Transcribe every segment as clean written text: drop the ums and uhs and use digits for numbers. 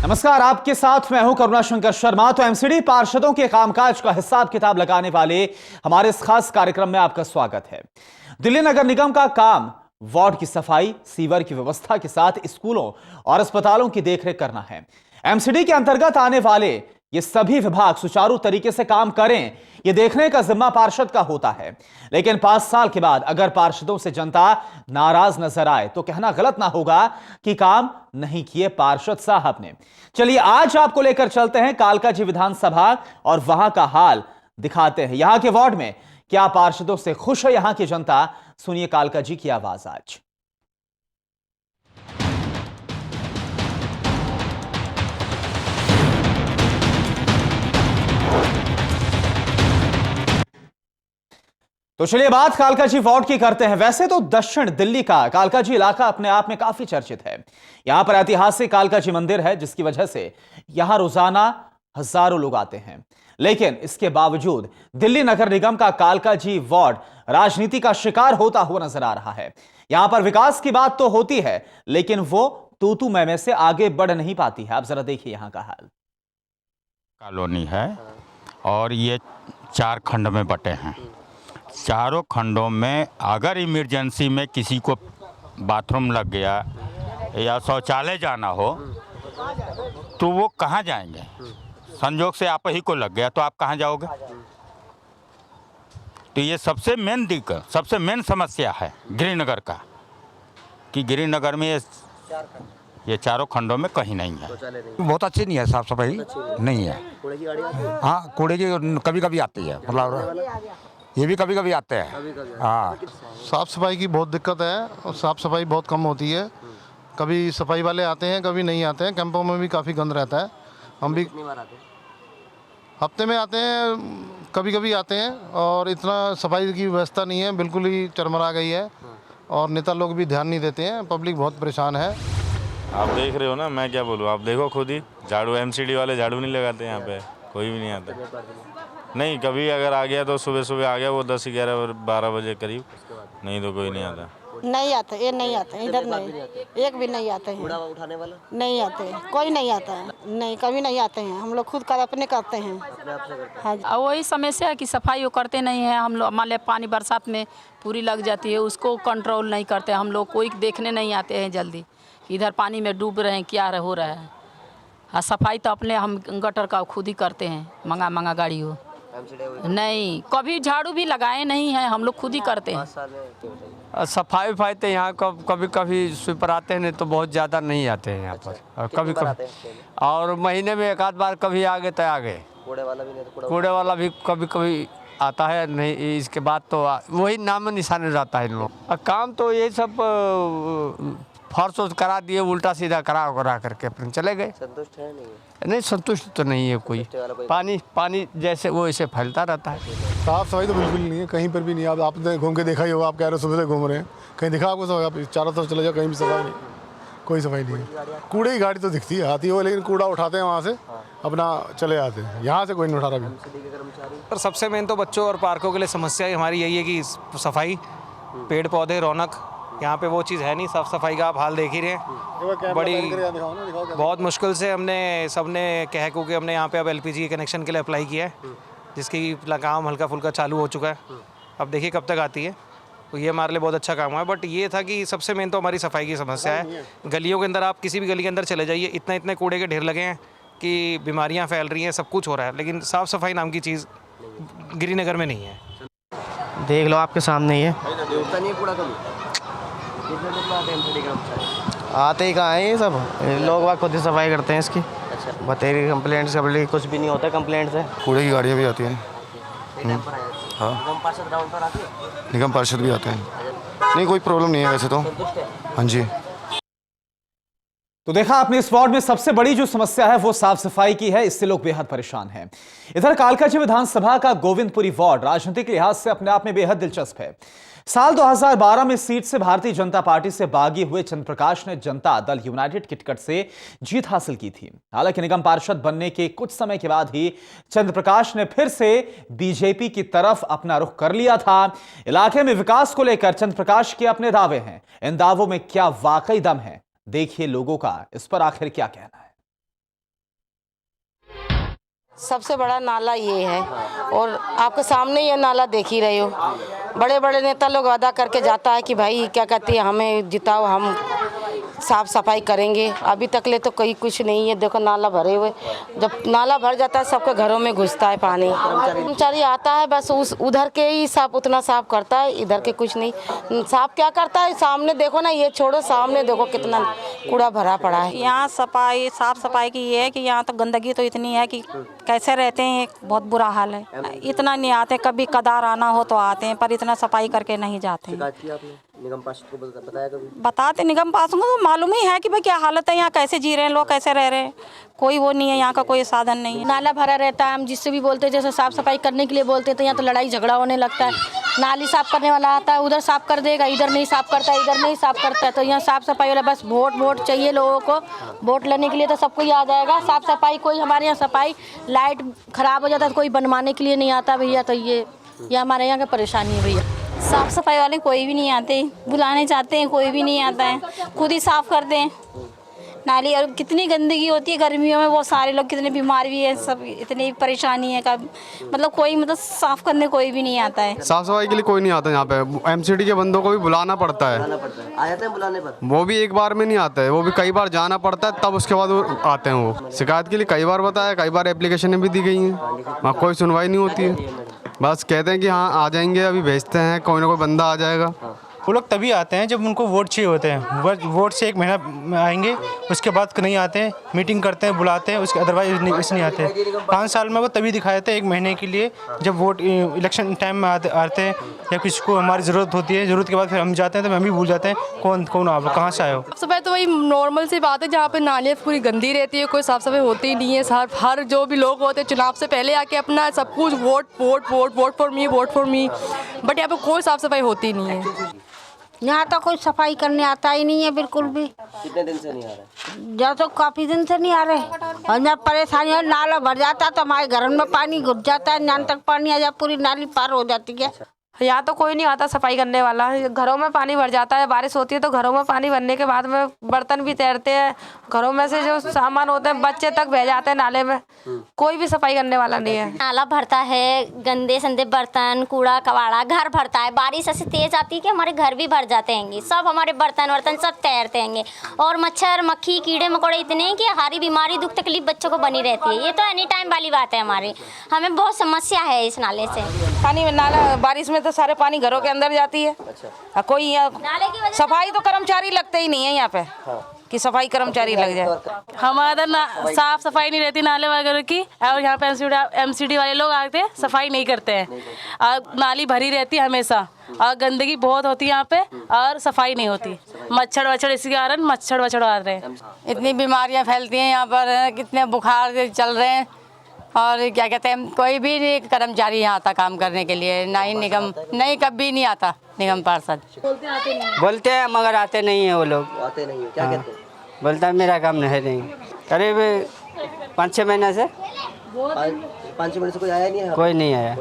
नमस्कार, आपके साथ मैं हूं करुणा शंकर शर्मा। तो एमसीडी पार्षदों के कामकाज का हिसाब किताब लगाने वाले हमारे इस खास कार्यक्रम में आपका स्वागत है। दिल्ली नगर निगम का काम वार्ड की सफाई, सीवर की व्यवस्था के साथ स्कूलों और अस्पतालों की देखरेख करना है। एमसीडी के अंतर्गत आने वाले ये सभी विभाग सुचारू तरीके से काम करें, ये देखने का जिम्मा पार्षद का होता है। लेकिन 5 साल के बाद अगर पार्षदों से जनता नाराज नजर आए तो कहना गलत ना होगा कि काम नहीं किए पार्षद साहब ने। चलिए आज आपको लेकर चलते हैं कालकाजी विधानसभा और वहां का हाल दिखाते हैं। यहां के वार्ड में क्या पार्षदों से खुश है यहां की जनता? सुनिए कालकाजी की आवाज आज। तो चलिए बात कालकाजी वार्ड की करते हैं। वैसे तो दक्षिण दिल्ली का कालकाजी इलाका अपने आप में काफी चर्चित है। यहां पर ऐतिहासिक कालकाजी मंदिर है, जिसकी वजह से यहां रोजाना हजारों लोग आते हैं। लेकिन इसके बावजूद दिल्ली नगर निगम का कालकाजी वार्ड राजनीति का शिकार होता हुआ नजर आ रहा है। यहां पर विकास की बात तो होती है, लेकिन वो तू मैं से आगे बढ़ नहीं पाती है। आप जरा देखिए यहां का हाल। कॉलोनी है और ये 4 खंड में बटे हैं। चारों खंडों में अगर इमरजेंसी में किसी को बाथरूम लग गया या शौचालय जाना हो तो वो कहाँ जाएंगे? संजोग से आप ही को लग गया तो आप कहाँ जाओगे? तो ये सबसे मेन दिक्कत, सबसे मेन समस्या है गिरिनगर का, कि गिरिनगर में ये चारों खंडों में कहीं नहीं है। बहुत अच्छी नहीं है, साफ सफाई नहीं है। हाँ, कूड़े की कभी कभी आती है, मतलब ये भी कभी कभी आते हैं। हाँ, साफ़ सफाई की बहुत दिक्कत है और साफ़ सफाई बहुत कम होती है। कभी सफाई वाले आते हैं, कभी नहीं आते हैं। कैंपों में भी काफ़ी गंद रहता है। हम भी हफ्ते में आते हैं, कभी कभी आते हैं, और इतना सफाई की व्यवस्था नहीं है, बिल्कुल ही चरमरा गई है और नेता लोग भी ध्यान नहीं देते हैं। पब्लिक बहुत परेशान है। आप देख रहे हो ना, मैं क्या बोलूँ, आप देखो खुद ही। झाड़ू एमसीडी वाले झाड़ू नहीं लगाते यहाँ पे, कोई भी नहीं आता। नहीं, कभी अगर आ गया तो सुबह सुबह आ गया, वो 10, 11, 12 बजे करीब, नहीं तो कोई नहीं आता। नहीं आते, ये नहीं आते, इधर नहीं, एक भी नहीं आते हैं। उठाने वाला नहीं आते, कोई नहीं आता है। नहीं, कभी नहीं आते हैं। हम लोग खुद कर अपने करते हैं। हाँ, वही समस्या है कि सफाई वो करते नहीं है। हम लोग मान लिया पानी बरसात में पूरी लग जाती है, उसको कंट्रोल नहीं करते हम लोग। कोई देखने नहीं आते हैं जल्दी कि इधर पानी में डूब रहे हैं, क्या हो रहा है। हाँ, सफाई तो अपने हम गटर का खुद ही करते हैं, मंगा गाड़ी हो। नहीं, कभी झाड़ू भी लगाए नहीं है, हम लोग खुद ही करते हैं। सफाई तो यहाँ कभी स्वीपर आते हैं, नहीं तो बहुत ज़्यादा नहीं आते हैं यहाँ पर। कभी और महीने में 1 आध बार कभी आ गए तो आ गए। कूड़े वाला भी कभी आता है, नहीं इसके बाद तो वही नाम निशान रहता है इन लोग। काम तो यही सब फर्श करा दिए, उल्टा सीधा करा करके अपने चले गए। संतुष्ट है? नहीं, संतुष्ट तो नहीं है कोई। पानी जैसे वो ऐसे फैलता रहता है। साफ़ सफाई तो बिल्कुल नहीं है, कहीं पर भी नहीं। आपने घूम के देखा ही होगा, आप कह रहे हो सुबह से घूम रहे हैं, कहीं दिखा आपको सफाई? आप चारों तरफ चले जाओ, कहीं भी सफाई नहीं, कोई सफाई नहीं है। कूड़े की गाड़ी तो दिखती है, आती है, लेकिन कूड़ा उठाते हैं वहाँ से, अपना चले जाते हैं। यहाँ से कोई नहीं उठा रहा। पर सबसे मेन तो बच्चों और पार्कों के लिए समस्या हमारी यही है कि सफाई, पेड़ पौधे, रौनक, यहाँ पे वो चीज़ है नहीं। साफ़ सफाई का आप हाल देख ही रहे हैं। बड़ी बहुत मुश्किल से सबने कह के हमने यहाँ पे अब एलपीजी के कनेक्शन के लिए अप्लाई किया है, जिसकी काम हल्का फुल्का चालू हो चुका है। अब देखिए कब तक आती है। तो ये हमारे लिए बहुत अच्छा काम हुआ है। बट ये था कि सबसे मेन तो हमारी सफाई की समस्या है। गलियों के अंदर आप किसी भी गली के अंदर चले जाइए, इतने कूड़े के ढेर लगे हैं कि बीमारियाँ फैल रही हैं, सब कुछ हो रहा है, लेकिन साफ़ सफाई नाम की चीज़ गिरिनगर में नहीं है। देख लो, आपके सामने ही है। आते ही कहाँ है ये सब लोग, वहाँ खुद ही सफाई करते हैं इसकी। बतेरी कंप्लेंट से कुछ भी नहीं होता। कंप्लेंट से कूड़े की गाड़ियाँ भी आती हैं। हाँ, निगम पार्षद भी आते हैं। नहीं, कोई प्रॉब्लम नहीं है वैसे तो। हाँ जी। तो देखा आपने, इस वार्ड में सबसे बड़ी जो समस्या है वो साफ सफाई की है। इससे लोग बेहद परेशान हैं। इधर कालकाजी विधानसभा का गोविंदपुरी वार्ड राजनीतिक लिहाज से अपने आप में बेहद दिलचस्प है। साल 2012 में सीट से भारतीय जनता पार्टी से बागी हुए चंद्रप्रकाश ने जनता दल यूनाइटेड की टिकट से जीत हासिल की थी। हालांकि निगम पार्षद बनने के कुछ समय के बाद ही चंद्रप्रकाश ने फिर से बीजेपी की तरफ अपना रुख कर लिया था। इलाके में विकास को लेकर चंद्रप्रकाश के अपने दावे हैं। इन दावों में क्या वाकई दम है? देखिए लोगों का इस पर आखिर क्या कहना है। सबसे बड़ा नाला ये है और आपके सामने ये नाला देख ही रहे हो। बड़े बड़े नेता लोग वादा करके जाता है कि भाई क्या कहती है हमें जिताओ, हम साफ सफाई करेंगे। अभी तक ले तो कोई कुछ नहीं है। देखो नाला भरे हुए, जब नाला भर जाता है सबके घरों में घुसता है पानी। कर्मचारी आता है बस उस उधर के ही साफ उतना साफ करता है, इधर के कुछ नहीं। साफ क्या करता है, सामने देखो ना, ये छोड़ो, सामने देखो कितना कूड़ा भरा पड़ा है। यहाँ सफाई साफ सफाई की ये है कि यहाँ तो गंदगी तो इतनी है कि कैसे रहते हैं, बहुत बुरा हाल है। इतना नहीं आते, कभी कदार आना हो तो आते हैं, पर इतना सफाई करके नहीं जाते हैं। निगम पार्षद को बताया कभी? बताते निगम पार्षद को तो मालूम ही है कि भाई क्या हालत है यहाँ, कैसे जी रहे हैं लोग, कैसे रह रहे हैं। कोई वो नहीं है, यहाँ का कोई साधन नहीं है। नाला भरा रहता है, हम जिससे भी बोलते हैं जैसे साफ सफाई करने के लिए बोलते हैं तो यहाँ तो लड़ाई झगड़ा होने लगता है। नाली साफ करने वाला आता है, उधर साफ कर देगा, इधर नहीं साफ करता है, इधर नहीं साफ करता है। तो यहाँ साफ सफाई वाला बस वोट चाहिए लोगों को। वोट लेने के लिए तो सबको ही आ जाएगा। साफ सफाई कोई हमारे यहाँ सफाई, लाइट खराब हो जाता है तो कोई बनवाने के लिए नहीं आता भैया। तो ये हमारे यहाँ की परेशानी है भैया। साफ सफाई वाले कोई भी नहीं आते, बुलाने जाते हैं कोई भी नहीं आता है, खुद ही साफ करते हैं नाली। और कितनी गंदगी होती है गर्मियों में, वो सारे लोग कितने बीमार भी हैं, सब इतनी परेशानी है का मतलब कोई मतलब साफ करने कोई भी नहीं आता है। साफ सफाई के लिए कोई नहीं आता यहाँ पे। एमसीडी के बंदों को भी बुलाना पड़ता है। आ जाते हैं बुलाने पर? वो भी एक बार में नहीं आता है, वो भी कई बार जाना पड़ता है, तब उसके बाद वो आते हैं। वो शिकायत के लिए कई बार बताया, कई बार एप्लीकेशनें भी दी गई हैं, वहाँ कोई सुनवाई नहीं होती है। बस कहते हैं कि हाँ आ जाएंगे, अभी भेजते हैं, कोई ना कोई बंदा आ जाएगा। वो लोग तभी आते हैं जब उनको वोट चाहिए होते हैं। वोट से 1 महीना आएंगे, उसके बाद नहीं आते हैं, मीटिंग करते हैं, बुलाते हैं, उसके अदरवाइज नहीं आते हैं। 5 साल में वो तभी दिखाए थे 1 महीने के लिए, जब वोट इलेक्शन टाइम में आते हैं या किसी को हमारी ज़रूरत होती है। ज़रूरत के बाद फिर हम जाते हैं तो हम भी भूल जाते हैं कौन आप कहाँ से आए हो। सबसे पहले तो वही नॉर्मल सी बात है, जहाँ पे नालियाँ पूरी गंदी रहती है, कोई साफ सफाई होती ही नहीं है। हर जो भी लोग होते हैं चुनाव से पहले आके अपना सब कुछ वोट फॉर मी, बट यहाँ पे कोई साफ सफाई होती नहीं है। यहाँ तो कोई सफाई करने आता ही नहीं है बिल्कुल भी। कितने दिन से नहीं आ रहा है? जब तो काफ़ी दिन से नहीं आ रहे। और जब परेशानी है, नाला भर जाता है तो हमारे घर में पानी घुस जाता है, नान तक पानी आ जाए, पूरी नाली पार हो जाती है। यहाँ तो कोई नहीं आता सफाई करने वाला। घरों में पानी भर जाता है, बारिश होती है तो घरों में पानी भरने के बाद में बर्तन भी तैरते हैं, घरों में से जो सामान होते हैं बच्चे तक बह जाते हैं नाले में। कोई भी सफाई करने वाला नहीं है। नाला भरता है, गंदे संदे बर्तन, कूड़ा कबाड़ा, घर भरता है। बारिश ऐसे तेज आती है कि हमारे घर भी भर जाते हैं, सब हमारे बर्तन सब तैरते हैं। और मच्छर मक्खी कीड़े मकोड़े इतने हैं कि हरी बीमारी दुख तकलीफ बच्चों को बनी रहती है। ये तो एनी टाइम वाली बात है हमारी, हमें बहुत समस्या है इस नाले से। पानी में नाला बारिश में तो सारे पानी घरों के अंदर जाती है। अच्छा। कोई यहाँ सफाई तो कर्मचारी लगते ही नहीं है यहाँ पे। कि सफाई कर्मचारी लग जाए। हमारे इधर साफ सफाई नहीं रहती नाले वगैरह की, और यहाँ पे एमसीडी वाले लोग आते हैं सफाई नहीं करते हैं। और नाली भरी रहती है हमेशा, और गंदगी बहुत होती है यहाँ पे, और सफाई नहीं होती। मच्छर वच्छर इसी कारण मच्छर आ रहे हैं। इतनी बीमारियाँ फैलती हैं यहाँ पर, कितने बुखार चल रहे हैं। और क्या कहते हैं, कोई भी नहीं कर्मचारी यहाँ आता काम करने के लिए, ना ही निगम, नहीं कभी नहीं आता निगम पार्षद। बोलते हैं मगर आते नहीं है वो लोग। आते नहीं है, क्या कहते हैं? बोलता है मेरा काम नहीं। करीब 5-6 महीने से 5 महीने से कोई आया नहीं है? कोई नहीं आया।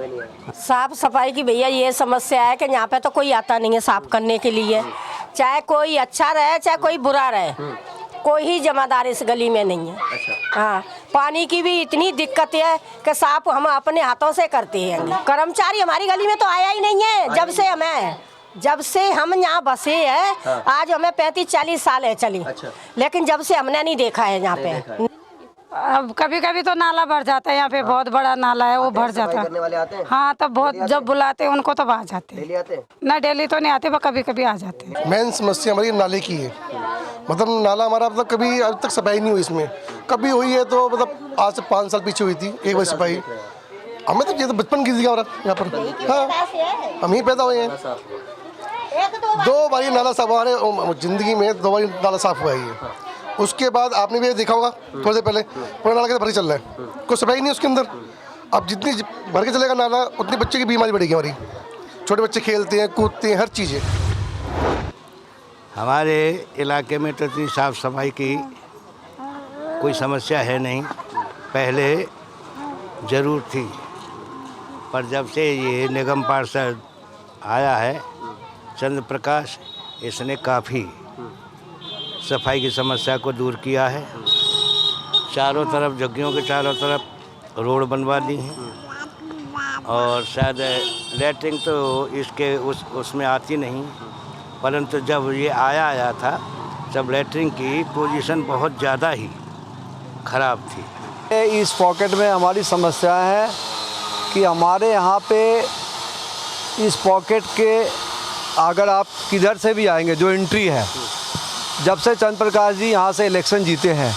साफ सफाई की भैया ये समस्या है कि यहाँ पे तो कोई आता नहीं है साफ करने के लिए। चाहे कोई अच्छा रहे चाहे कोई बुरा रहे, कोई ही जमादार इस गली में नहीं है। अच्छा। हाँ, पानी की भी इतनी दिक्कत है कि साफ हम अपने हाथों से करते हैं। कर्मचारी हमारी गली में तो आया ही नहीं है जब से हम यहाँ बसे हैं। हाँ। आज हमें 35-40 साल है चली। अच्छा। लेकिन जब से हमने नहीं देखा है यहाँ पे। अब कभी कभी तो नाला भर जाता है, यहाँ पे बहुत बड़ा नाला है, वो भर जाता करने वाले आते हैं? है। हाँ, तब बहुत जब बुलाते हैं उनको तब आ जाते हैं। डेली आते हैं? ना डेली तो नहीं आते, पर कभी कभी आ जाते हैं। मेन समस्या हमारी नाले की है। मतलब नाला हमारा मतलब कभी अब तक सफाई नहीं हुई इसमें। कभी हुई है तो मतलब आज से 5 साल पीछे हुई थी एक बार सफाई। हमें तो ये तो बचपन की थी हमारा यहाँ पर। हाँ, हम ही पैदा हुए हैं। 2 बार नाला साफ, हमारे जिंदगी में 2 बार नाला साफ हुआ है। उसके बाद आपने भी देखा होगा थोड़ी देर पहले पूरा नाला के भर के चल रहा है, कोई सफाई नहीं उसके अंदर। अब जितनी भर के चलेगा नाला उतनी बच्चे की बीमारी बढ़ेगी हमारी। छोटे बच्चे खेलते हैं, कूदते हैं, हर चीज़ है। हमारे इलाके में तो इतनी साफ़ सफाई की कोई समस्या है नहीं, पहले ज़रूर थी, पर जब से ये निगम पार्षद आया है चंद्र प्रकाश, इसने काफ़ी सफाई की समस्या को दूर किया है। चारों तरफ, झुग्गियों के चारों तरफ रोड बनवा दी हैं और शायद लेटरिन तो इसके उसमें आती नहीं, परंतु जब ये आया था तब लेटरिन की पोजीशन बहुत ज़्यादा ही ख़राब थी। इस पॉकेट में हमारी समस्या है कि हमारे यहाँ पे इस पॉकेट के अगर आप किधर से भी आएंगे, जो एंट्री है, जब से चंद्र प्रकाश जी यहाँ से इलेक्शन जीते हैं,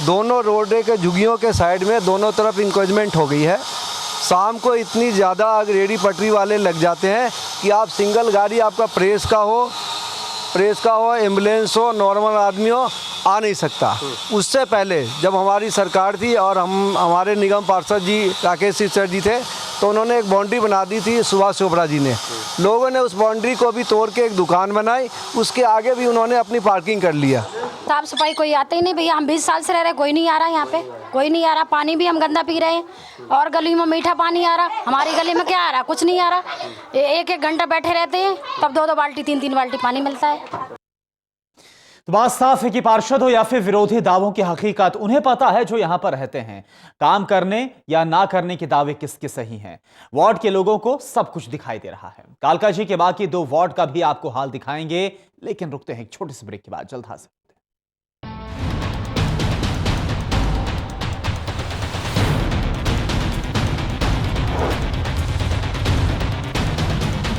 दोनों रोड के झुग्गियों के साइड में दोनों तरफ इंक्रोचमेंट हो गई है। शाम को इतनी ज़्यादा रेडी पटरी वाले लग जाते हैं कि आप सिंगल गाड़ी, आपका प्रेस का हो, एम्बुलेंस हो, नॉर्मल आदमी हो, आ नहीं सकता। उससे पहले जब हमारी सरकार थी और हमारे निगम पार्षद जी राकेश सिंह सर जी थे, तो उन्होंने एक बाउंड्री बना दी थी सुभाष चोपड़ा जी ने। लोगों ने उस बाउंड्री को भी तोड़ के एक दुकान बनाई, उसके आगे भी उन्होंने अपनी पार्किंग कर लिया। साफ सफाई कोई आते ही नहीं भैया, हम 20 साल से रह रहे, कोई नहीं आ रहा यहाँ पे, कोई नहीं आ रहा। पानी भी हम गंदा पी रहे हैं और गली में मीठा पानी आ रहा, हमारी गली में क्या आ रहा, कुछ नहीं आ रहा। एक एक घंटा बैठे रहते हैं, तब 2-2 बाल्टी 3-3 बाल्टी पानी मिलता है। तो बात साफ है कि पार्षद हो या फिर विरोधी दावों की हकीकत उन्हें पता है जो यहां पर रहते हैं। काम करने या ना करने के दावे किसके सही हैं, वार्ड के लोगों को सब कुछ दिखाई दे रहा है। कालका जी के बाकी 2 वार्ड का भी आपको हाल दिखाएंगे, लेकिन रुकते हैं एक छोटे से ब्रेक के बाद, जल्द हाजिर।